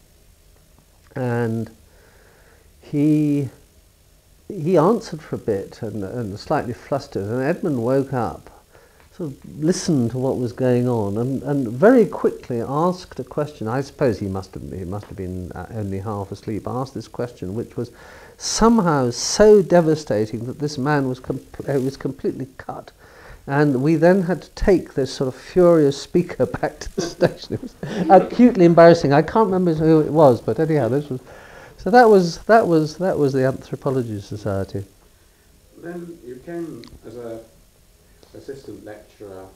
And he answered for a bit and slightly flustered, and Edmund woke up, sort of listened to what was going on, and very quickly asked a question. I suppose he must have been only half asleep. Asked this question, which was somehow so devastating that this man was completely cut. And we then had to take this sort of furious speaker back to the station. It was acutely embarrassing. I can't remember who it was, but anyhow, that was the Anthropology Society. Then you came as a assistant lecturer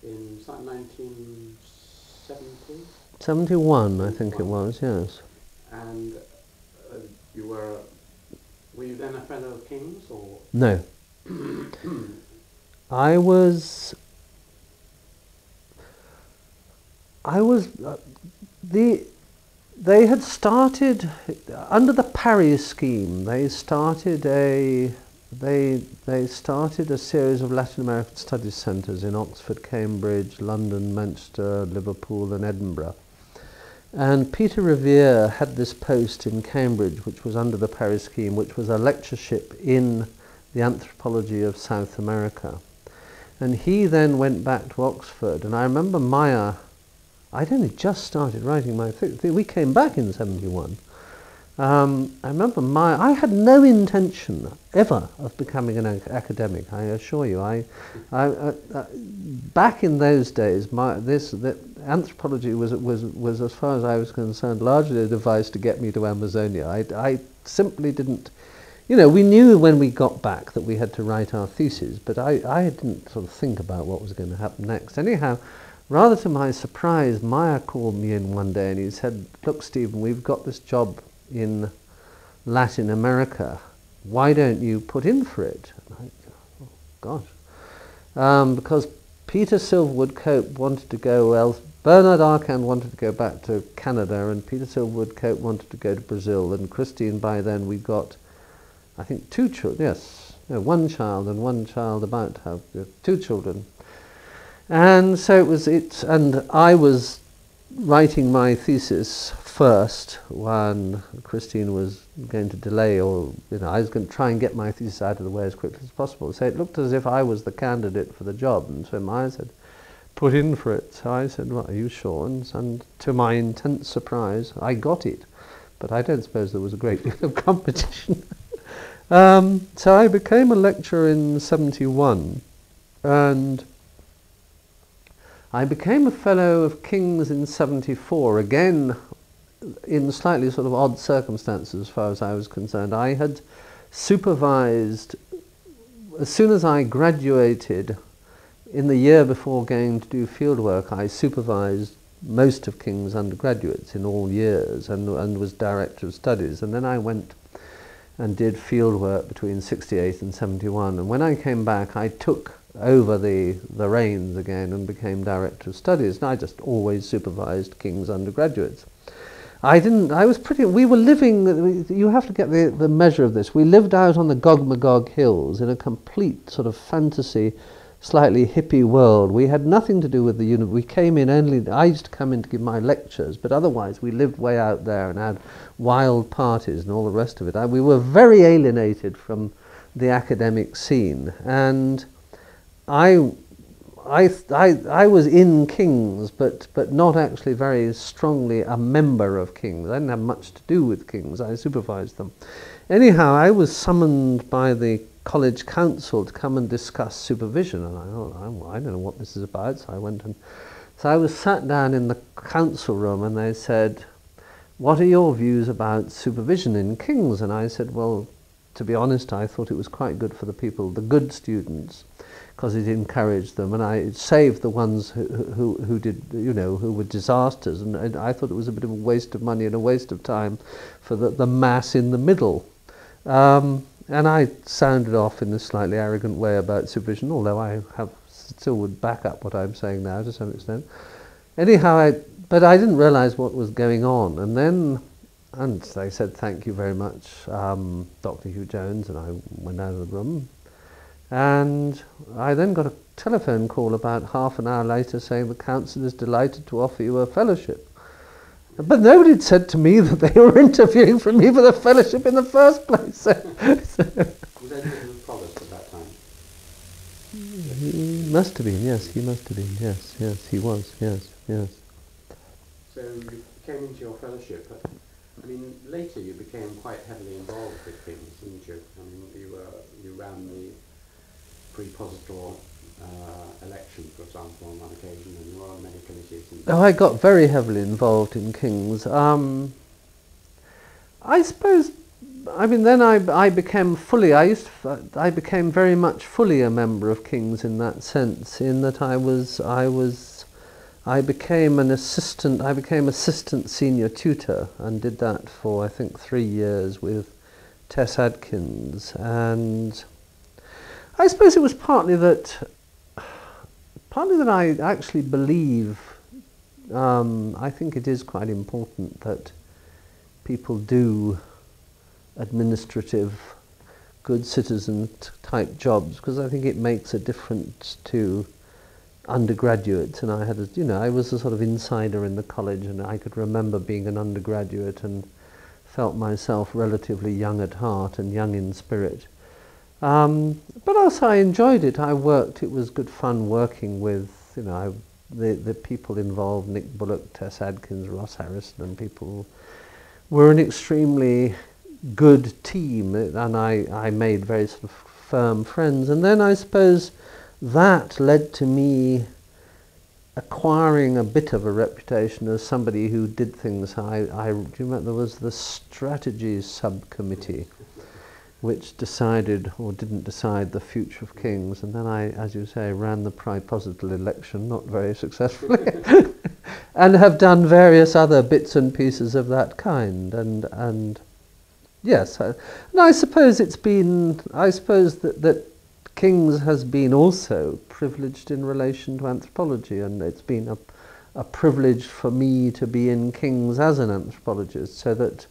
in 1970? 71, I think it was, yes. And were you then a fellow of King's, or? No. I was they had started under the Parry scheme. They started a series of Latin American studies centres in Oxford, Cambridge, London, Manchester, Liverpool and Edinburgh. And Peter Revere had this post in Cambridge, which was under the Parry scheme, which was a lectureship in the anthropology of South America. And he then went back to Oxford, and I remember I'd only just started writing my we came back in 71. I remember I had no intention ever of becoming an academic, I assure you. Back in those days, anthropology was, as far as I was concerned, largely a device to get me to Amazonia. I simply didn't... You know, we knew when we got back that we had to write our theses, but I didn't sort of think about what was going to happen next. Anyhow, rather to my surprise, Meyer called me in one day and he said, "Look, Stephen, we've got this job in Latin America. Why don't you put in for it?" And oh, gosh. Because Peter Silverwood Cope wanted to go, Bernard Arcand wanted to go back to Canada, and Peter Silverwood Cope wanted to go to Brazil, and Christine, by then we got, I think, 2 children, yes, no, 1 child and 1 child about to have 2 children. And so and I was writing my thesis first when Christine was going to delay, or, I was going to try and get my thesis out of the way as quickly as possible. So it looked as if I was the candidate for the job, and so Maya said, "Put in for it." So I said, "Well, are you sure?" And to my intense surprise, I got it. But I don't suppose there was a great deal of competition. So I became a lecturer in 71, and I became a fellow of King's in 74, again in slightly sort of odd circumstances as far as I was concerned. I had supervised as soon as I graduated, in the year before going to do fieldwork, I supervised most of King's undergraduates in all years and was director of studies. And then I went and did fieldwork between 68 and 71. And when I came back, I took over the reins again and became director of studies. And I just always supervised King's undergraduates. We were living, you have to get the measure of this. We lived out on the Gog-Magog hills in a complete sort of fantasy, slightly hippie world. We had nothing to do with the university. We came in only, I used to come in to give my lectures, but otherwise we lived way out there and had wild parties and all the rest of it. We were very alienated from the academic scene. And I was in King's, but not actually very strongly a member of King's. I didn't have much to do with King's. I supervised them. Anyhow, I was summoned by the college council to come and discuss supervision, and I thought, I don't know what this is about. So I went and so I was sat down in the council room, and they said, "What are your views about supervision in King's?" And I said, "Well, to be honest, I thought it was quite good for the people, the good students, because it encouraged them, and it saved the ones who did, who were disasters, and I thought it was a bit of a waste of money and a waste of time for the mass in the middle." And I sounded off in a slightly arrogant way about supervision, although I still would back up what I'm saying now to some extent. Anyhow, but I didn't realise what was going on, and they said, "Thank you very much, Dr. Hugh-Jones," and I went out of the room. And I then got a telephone call about half an hour later saying the council is delighted to offer you a fellowship. But nobody had said to me that they were interviewing for me for the fellowship in the first place. Was Edmund Provost at that time? He must have been, yes, he must have been, yes, he was, yes. So you came into your fellowship, but I mean, later you became quite heavily involved with King's, didn't you? I mean, you ran the prepositor election, for example, on one occasion, and you were on many committees. Oh, I got very heavily involved in King's. I suppose, I mean, then I became I became very much fully a member of King's in that sense, in that I became assistant senior tutor and did that for, I think, 3 years with Tess Adkins. And I suppose it was partly that I actually believe, I think it is quite important that people do administrative, good citizen type jobs, because I think it makes a difference to undergraduates. And I was a sort of insider in the college, and I could remember being an undergraduate and felt myself relatively young at heart and young in spirit. But also I enjoyed it. It was good fun working with, the people involved, Nick Bullock, Tess Adkins, Ross Harrison, and people were an extremely good team, and I made very sort of firm friends. And then I suppose that led to me acquiring a bit of a reputation as somebody who did things. Do you remember there was the strategies subcommittee, which decided or didn't decide the future of King's, and then I, as you say, ran the preposital election, not very successfully, and have done various other bits and pieces of that kind. And yes, and I suppose that King's has been also privileged in relation to anthropology, and it's been a privilege for me to be in King's as an anthropologist, so that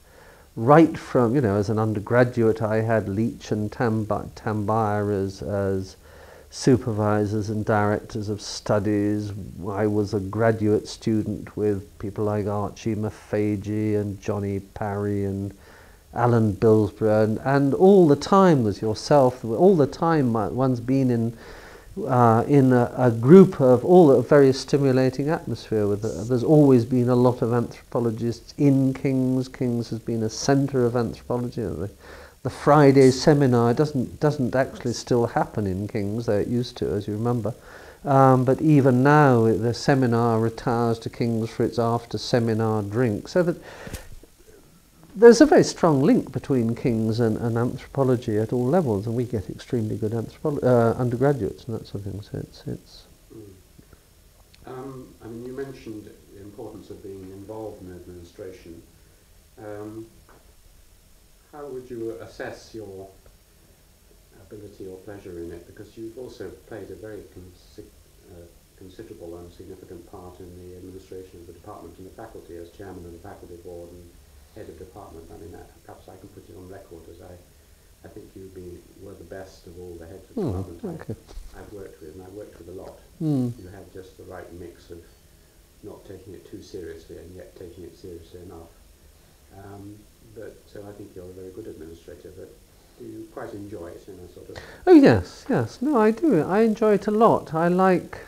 right from, as an undergraduate, I had Leach and Tambire as supervisors and directors of studies. I was a graduate student with people like Archie Maffagey and Johnny Parry and Alan Billsborough, and all the time was yourself. All the time one's been in a group of a very stimulating atmosphere. There's always been a lot of anthropologists in King's. King's has been a centre of anthropology. The Friday seminar doesn't actually still happen in King's, though it used to, as you remember. But even now, the seminar retires to King's for its after-seminar drink. So that there's a very strong link between King's and anthropology at all levels, and we get extremely good undergraduates and that sort of thing. So it's. I mean, you mentioned the importance of being involved in administration. How would you assess your ability or pleasure in it? Because you've also played a very considerable and significant part in the administration of the department and the faculty as chairman of the faculty board and head of department. I mean, perhaps I can put it on record as I think were the best of all the heads of department I've worked with, and I've worked with a lot. You had just the right mix of not taking it too seriously and yet taking it seriously enough. So I think you're a very good administrator, but do you quite enjoy it in a sort of... Oh yes. No, I do. I enjoy it a lot. I like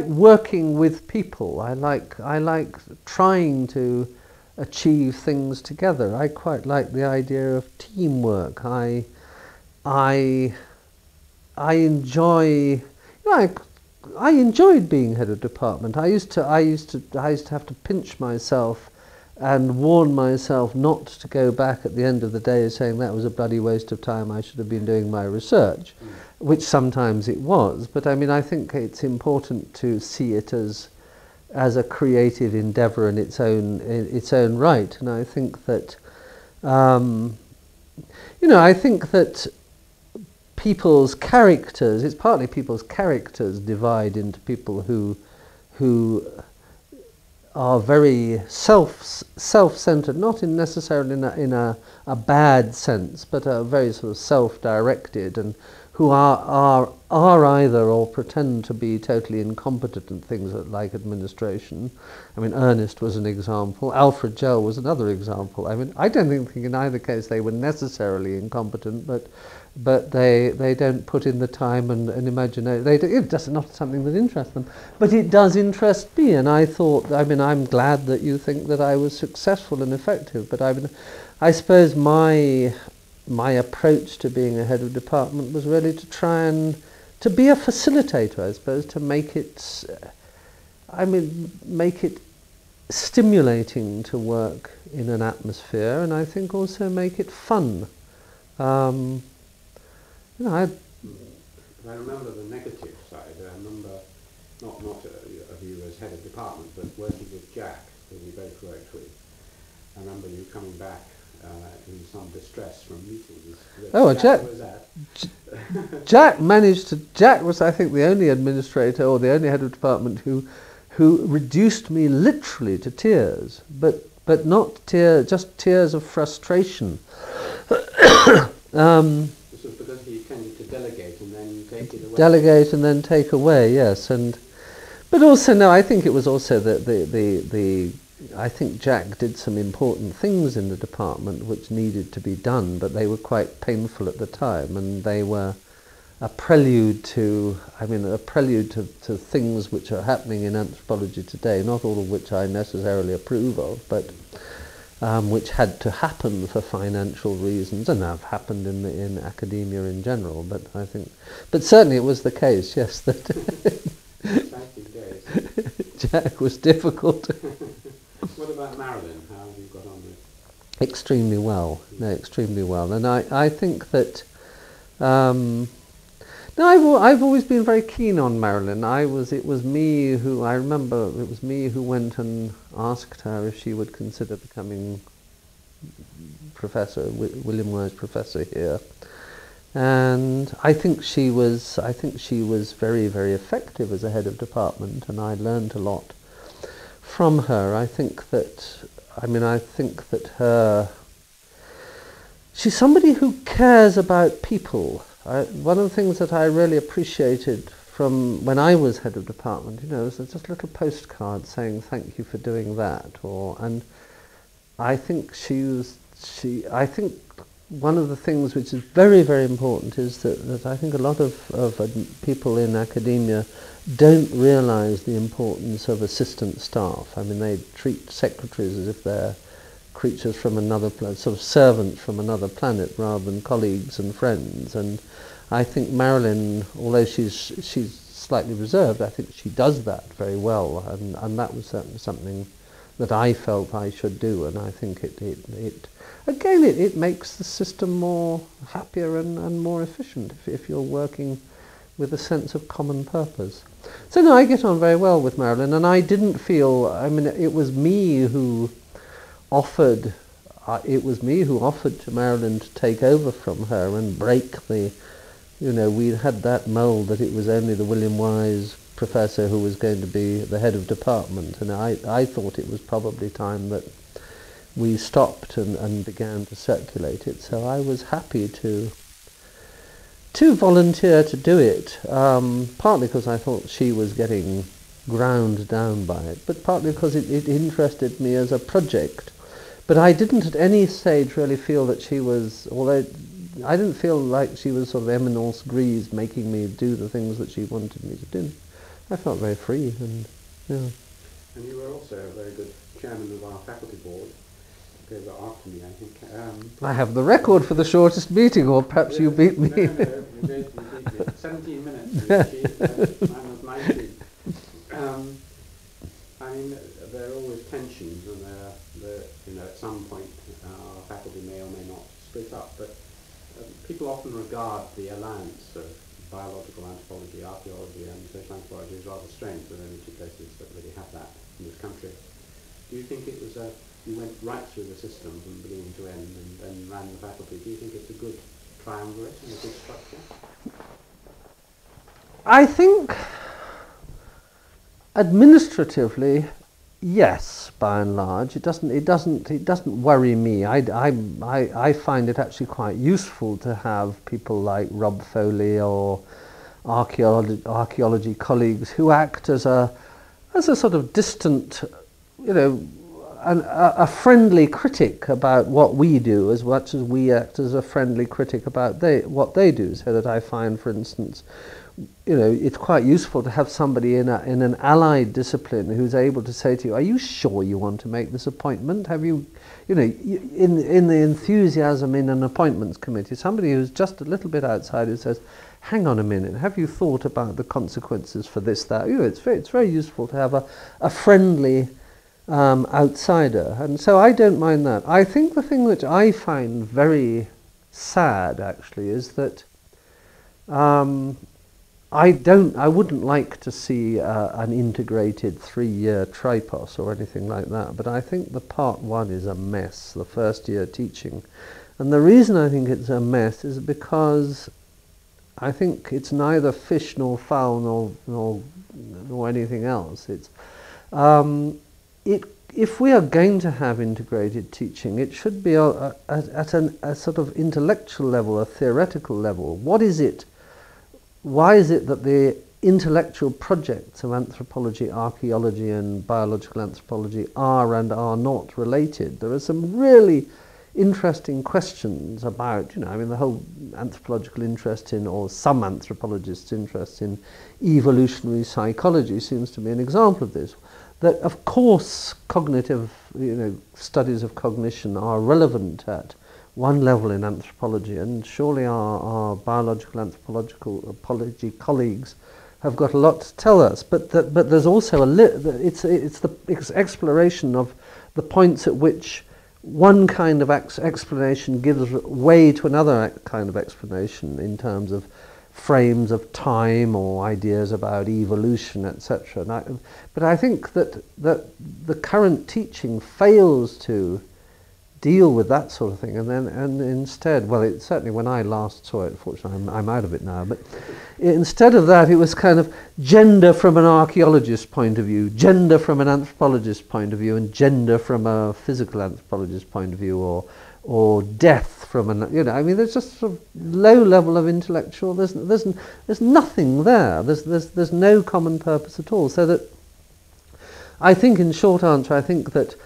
working with people. I like trying to achieve things together. I quite like the idea of teamwork. I enjoy, I enjoyed being head of department. I used to have to pinch myself and warn myself not to go back at the end of the day saying that was a bloody waste of time, I should have been doing my research, which sometimes it was. But I mean, I think it's important to see it as a creative endeavour in its own right. And I think that, I think that people's characters, it's partly people's characters divide into people who are very self-centered, not necessarily in a bad sense, but are very sort of self-directed, and who are either or pretend to be totally incompetent in things like administration. I mean, Ernest was an example. Alfred Gell was another example. I mean, I don't think in either case they were necessarily incompetent, but they don't put in the time and imagination. It's just not something that interests them. But it does interest me, and I thought, I mean, I'm glad that you think that I was successful and effective, but I suppose my approach to being a head of department was really to try and to be a facilitator, I suppose, to make it, make it stimulating to work in an atmosphere, and I think also make it fun. I remember the negative side. I remember not of you as head of department, but working with Jack, who we both worked with. I remember you coming back in some distress from meetings. Jack was, I think, the only administrator or the only head of department who reduced me literally to tears, but not tears, just tears of frustration. This was because he tended to delegate and then take it away. Delegate and then take away, yes, but also no. I think it was also that I think Jack did some important things in the department which needed to be done, but they were quite painful at the time, and they were a prelude to things which are happening in anthropology today, not all of which I necessarily approve of, but which had to happen for financial reasons, and have happened in academia in general. But certainly it was the case, yes, that Jack was difficult. What about Marilyn? How have you got on with? Extremely well. No, extremely well. And I think that I've always been very keen on Marilyn. It was me who went and asked her if she would consider becoming professor, William Wise Professor here. And I think she was very, very effective as a head of department, and I learned a lot from her. I think that she's somebody who cares about people. One of the things that I really appreciated from when I was head of department, was just a little postcard saying thank you for doing that, and I think I think one of the things which is very, very important is that I think a lot of people in academia don't realise the importance of assistant staff. I mean, they treat secretaries as if they're creatures from another planet, sort of servants from another planet, rather than colleagues and friends. And I think Marilyn, although she's slightly reserved. I think she does that very well, and that was certainly something that I felt I should do, and I think it makes the system more happier and more efficient if you're working with a sense of common purpose. So no, I get on very well with Marilyn, and I didn't feel, I mean, it was me who offered to Marilyn to take over from her and break the, we'd had that mould that it was only the William Wise professor who was going to be the head of department, and I thought it was probably time that we stopped and began to circulate it. So I was happy to volunteer to do it, partly because I thought she was getting ground down by it, but partly because it interested me as a project. But I didn't at any stage really feel that she was, although I didn't feel like she was sort of eminence grise making me do the things that she wanted me to do. I felt very free, and yeah. And you were also a very good chairman of our faculty board. Over after me, I think. I have the record for the shortest meeting, or perhaps you beat me. No, you beat me. 17 minutes. Mine was 19. I mean, there are always tensions, and at some point our faculty may or may not split up. But people often regard the alliance of biological anthropology, archaeology, and social anthropology as rather strange. There are only two places that really have that in this country. Do you think it was you went right through the system from beginning to end and then ran the faculty? Do you think it's a good triumvirate and a good structure? I think administratively, yes, by and large. It doesn't worry me. I find it actually quite useful to have people like Rob Foley or archaeology colleagues who act as a sort of distant, a friendly critic about what we do, as much as we act as a friendly critic about what they do. So that I find, for instance, it's quite useful to have somebody in an allied discipline who's able to say to you, "Are you sure you want to make this appointment? Have you, in the enthusiasm in an appointments committee, somebody who's just a little bit outside who says, 'Hang on a minute, have you thought about the consequences for this, that?'" It's very useful to have a friendly outsider, and so I don't mind that. I think the thing that I find very sad actually is that I wouldn't like to see an integrated 3-year tripos or anything like that, but I think the part 1 is a mess, the first year teaching. And the reason I think it's a mess is because I think it's neither fish nor fowl nor anything else. If we are going to have integrated teaching, it should be at a sort of intellectual level, a theoretical level. What is it? Why is it that the intellectual projects of anthropology, archaeology and biological anthropology are and are not related? There are some really interesting questions about, the whole anthropological interest in, or some anthropologists' interest in evolutionary psychology seems to be an example of this. That of course cognitive, studies of cognition are relevant at one level in anthropology, and surely our biological anthropology colleagues have got a lot to tell us. But there's also it's the exploration of the points at which one kind of explanation gives way to another kind of explanation in terms of frames of time or ideas about evolution, etc. But I think that the current teaching fails to deal with that sort of thing, and instead, well, it certainly when I last saw it, fortunately I'm out of it now, but instead of that, it was kind of gender from an archaeologist's point of view, gender from an anthropologist's point of view, and gender from a physical anthropologist's point of view, or death from an, there's just sort of low level of intellectual. There's nothing there. There's no common purpose at all. So that I think, in short answer, I think that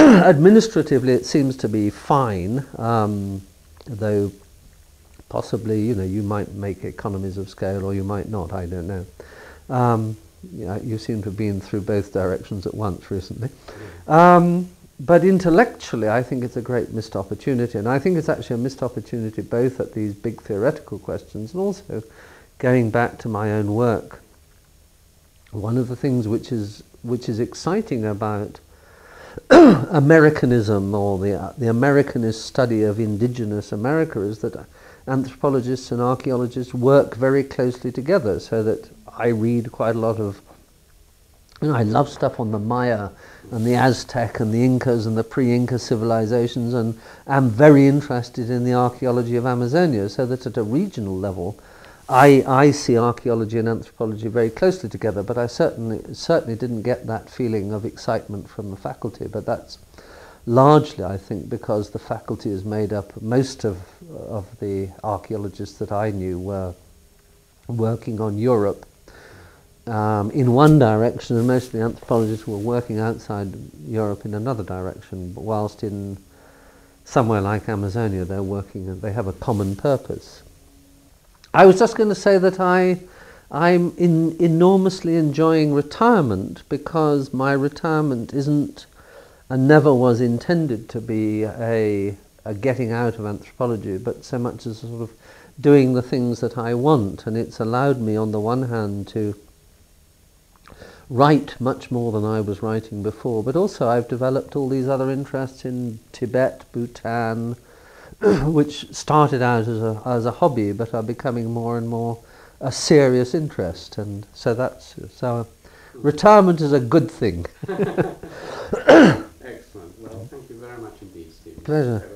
administratively it seems to be fine, though possibly you might make economies of scale or you might not. I don't know. You seem to have been through both directions at once recently. But intellectually, I think it's a great missed opportunity, and I think it's actually a missed opportunity both at these big theoretical questions and also going back to my own work one of the things which is exciting about Americanism, or the Americanist study of indigenous America, is that anthropologists and archaeologists work very closely together, so that I read quite a lot of, I love stuff on the Maya and the Aztec and the Incas and the pre-Inca civilizations, and am very interested in the archaeology of Amazonia, so that at a regional level I see archaeology and anthropology very closely together, but I certainly didn't get that feeling of excitement from the faculty. But that's largely, I think, because the faculty is made up, most of the archaeologists that I knew were working on Europe in one direction, and most of the anthropologists were working outside Europe in another direction, but whilst in somewhere like Amazonia they're working, they have a common purpose. I was just going to say that I'm enormously enjoying retirement, because my retirement isn't and never was intended to be a getting out of anthropology, but so much as sort of doing the things that I want. And it's allowed me, on the one hand, to write much more than I was writing before, but also I've developed all these other interests in Tibet, Bhutan, which started out as a hobby, but are becoming more and more a serious interest. And so retirement is a good thing. Excellent. Well, thank you very much indeed, Stephen. Pleasure.